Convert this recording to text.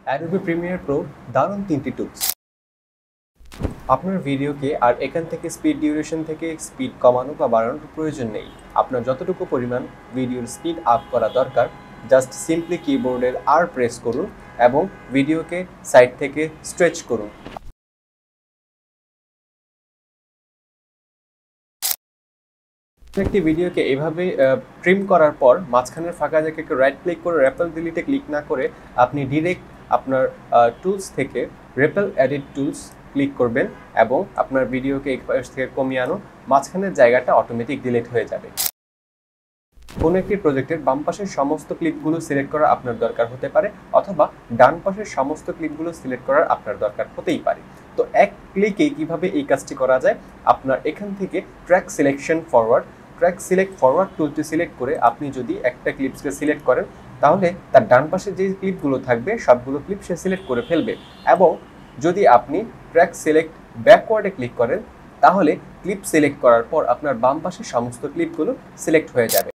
Adobe Premiere Pro দারুণ তিনটি tools আপনার ভিডিওকে আর এখান থেকে স্পিড ডিউরেশন থেকে স্পিড কমানো বা বাড়ানোর প্রয়োজন নেই। আপনার যতটুকু পরিমাণ ভিডিওর স্পিড আপ করা দরকার, জাস্ট সিম্পলি কিবোর্ডের আর প্রেস করুন এবং ভিডিওকে সাইড থেকে স্ট্রেচ করুন। একটি ভিডিওকে এভাবে ট্রিম করার পর মাঝখানের ফাঁকা জায়গাকে রাইট ক্লিক করে র্যাপেল ডিলিটে ক্লিক না করে আপনি ডিরেক্ট আপনার টুলস থেকে র্যাপেল এডিট টুলস ক্লিক করবেন এবং আপনার ভিডিওকে এক পাশ থেকে কমিয়ে আনো, মাঝখানের জায়গাটা অটোমেটিক ডিলিট হয়ে যাবে। কোনো একটি প্রজেক্টের বাম পাশের সমস্ত ক্লিপগুলো সিলেক্ট করা আপনার দরকার হতে পারে, অথবা ডান পাশের সমস্ত ক্লিপগুলো সিলেক্ট করার আপনার দরকার হতেই পারে। তো এক ক্লিকেই কিভাবে এই কাজটি করা যায়, আপনার এখান থেকে ট্র্যাক সিলেক্ট ফরওয়ার্ড টুলটি সিলেক্ট করে আপনি যদি একটা ক্লিপসকে সিলেক্ট করেন, তাহলে তার ডান পাশে যে ক্লিপগুলো থাকবে সবগুলো ক্লিপ সে সিলেক্ট করে ফেলবে। এবং যদি আপনি ট্র্যাক সিলেক্ট ব্যাকওয়ার্ডে ক্লিক করেন, তাহলে ক্লিপ সিলেক্ট করার পর আপনার বাম পাশের সমস্ত ক্লিপগুলো সিলেক্ট হয়ে যাবে।